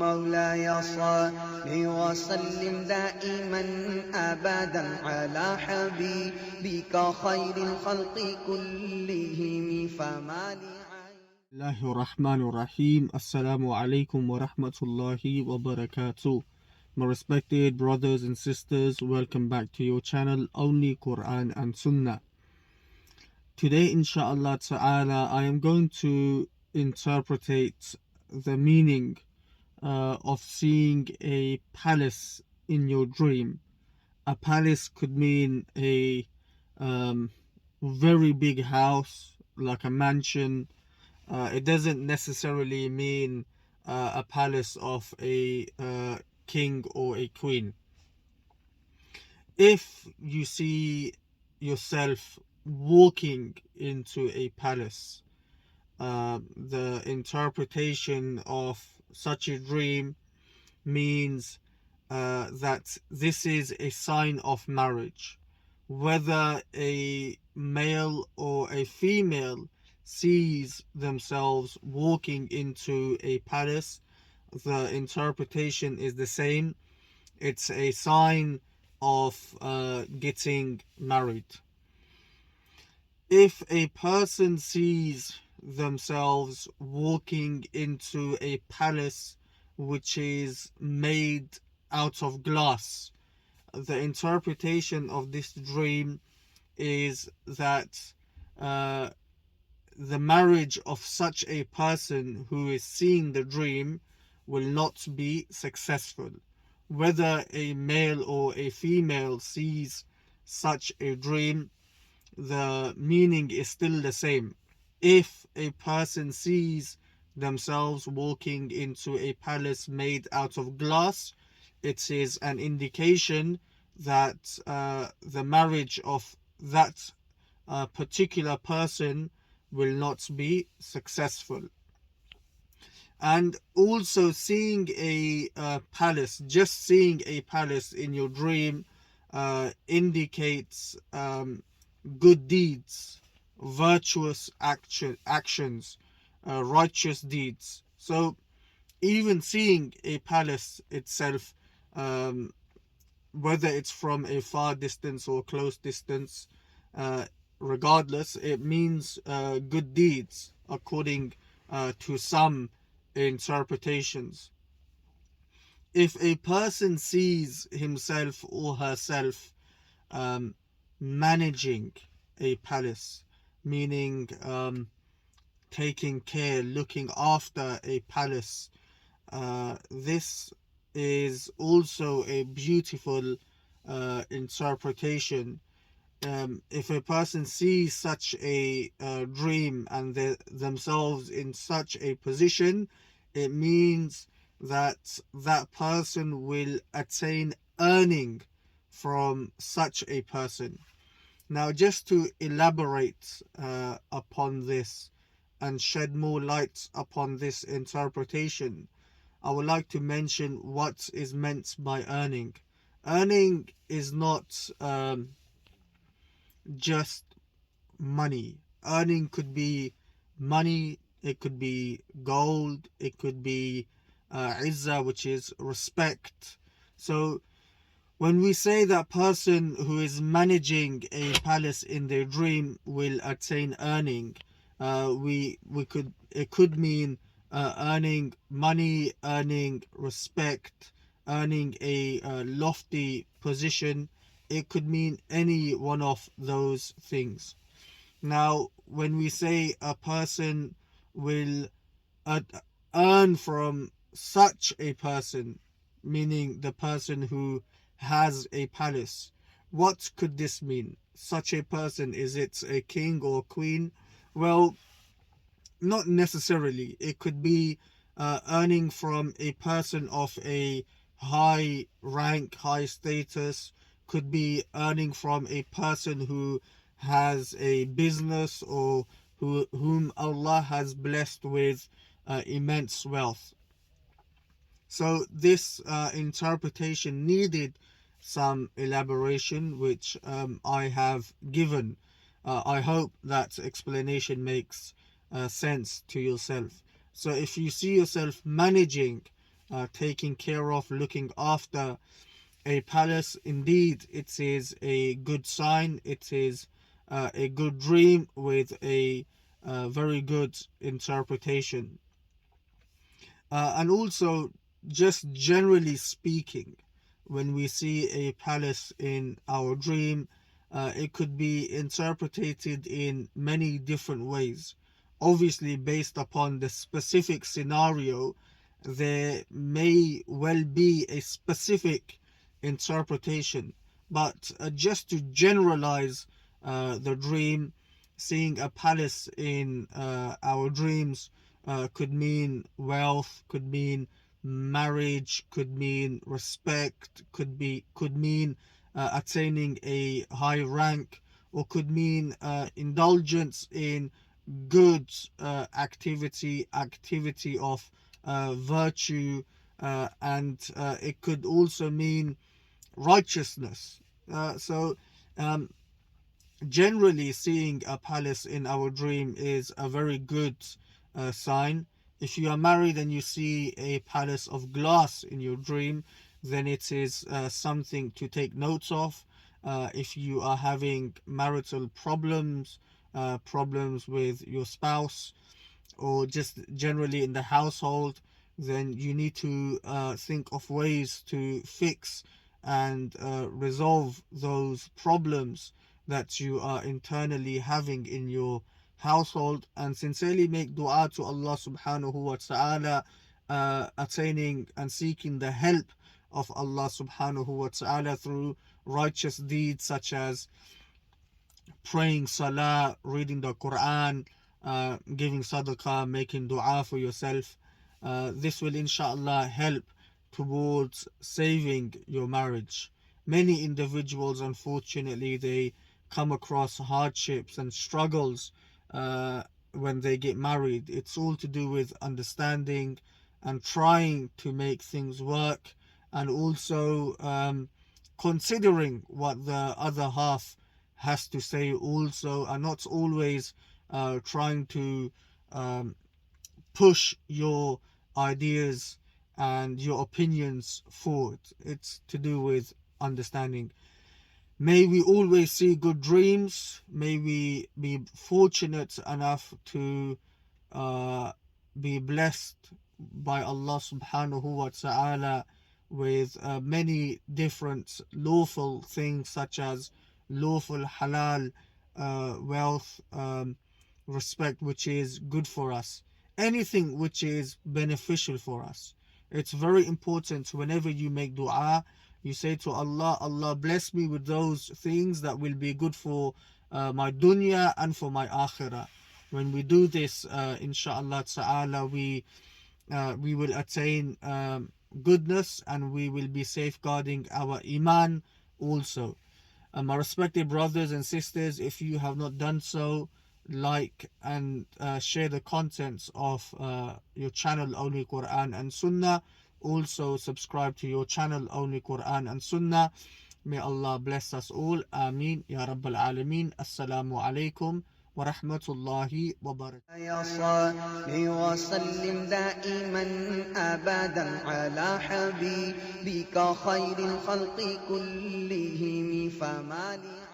مولاي صل وسلم دائما أبدا على حبيبك خير الخلق كلهم فما لي Bismillahirrahmanirrahim. Assalamu alaikum wa rahmatullahi wa barakatuh. My respected brothers and sisters, welcome back to your channel, Only Quran and Sunnah. Today, inshallah ta'ala, I am going to interpretate the meaning of seeing a palace in your dream. A palace could mean a um, very big house, like a mansion. It doesn't necessarily mean a palace of a king or a queen. If you see yourself walking into a palace, the interpretation of such a dream means that this is a sign of marriage. Whether a male or a female sees themselves walking into a palace, the interpretation is the same. It's a sign of getting married. If a person sees themselves walking into a palace which is made out of glass, the interpretation of this dream is that uh, the marriage of such a person who is seeing the dream will not be successful. Whether a male or a female sees such a dream, the meaning is still the same. If a person sees themselves walking into a palace made out of glass, it is an indication that the marriage of that particular person will not be successful. And also seeing a palace, just seeing a palace in your dream indicates good deeds, virtuous actions, righteous deeds. So even seeing a palace itself, um, whether it's from a far distance or close distance, uh, regardless, it means good deeds according to some interpretations. If a person sees himself or herself um, managing a palace, meaning taking care, looking after a palace, this is also a beautiful interpretation. If a person sees such a dream and themselves in such a position, it means that that person will attain earning from such a person. Now, just to elaborate upon this and shed more light upon this interpretation, I would like to mention what is meant by earning. Earning is not just money. Earning could be money, it could be gold, it could be izzah, which is respect. So when we say that person who is managing a palace in their dream will attain earning, we could it could mean earning money, earning respect, earning a lofty position. It could mean any one of those things. Now, when we say a person will uh, earn from such a person, meaning the person who has a palace, what could this mean? Such a person, is it a king or queen? Well, not necessarily. It could be earning from a person of a high rank, high status, could be earning from a person who has a business or whom Allah has blessed with immense wealth. So this interpretation needed some elaboration, which I have given. I hope that explanation makes sense to yourself. So if you see yourself managing taking care of, looking after a palace. Indeed, it is a good sign. It is a good dream with a very good interpretation. And also, just generally speaking, when we see a palace in our dream, it could be interpreted in many different ways. Obviously, based upon the specific scenario, there may well be a specific interpretation. But just to generalize the dream, seeing a palace in our dreams could mean wealth, could mean marriage, could mean respect, could mean attaining a high rank, or could mean indulgence in good activity of virtue, and it could also mean righteousness. So um, generally, seeing a palace in our dream is a very good sign. If you are married and you see a palace of glass in your dream, then it is something to take notes of. If you are having marital problems with your spouse, or just generally in the household, then you need to think of ways to fix and resolve those problems that you are internally having in your household, and sincerely make dua to Allah subhanahu wa ta'ala, attaining and seeking the help of Allah subhanahu wa ta'ala through righteous deeds such as praying salah, reading the Quran, giving sadaqah, making dua for yourself. This will inshallah help towards saving your marriage. Many individuals, unfortunately, they come across hardships and struggles when they get married. It's all to do with understanding and trying to make things work, and also considering what the other half has to say also, and not always trying to push your ideas and your opinions forward. It's to do with understanding. May we always see good dreams. May we be fortunate enough to be blessed by Allah subhanahu wa ta'ala with many different lawful things, such as lawful halal wealth, respect, which is good for us, anything which is beneficial for us. It's very important whenever you make dua, you say to Allah, Allah bless me with those things that will be good for my dunya and for my akhirah. When we do this, inshallah ta'ala, we will attain goodness, and we will be safeguarding our iman also. My respected brothers and sisters, if you have not done so, like and share the contents of your channel Only Quran and Sunnah. Also subscribe to your channel Only Quran and Sunnah. May Allah bless us all. Ameen Ya Rabbal Alameen. Assalamu alaikum wa rahmatullahi wa barakatuh. يا صل وسلم دائما أبدا على حبيبك خير الخلق كلهم فما لي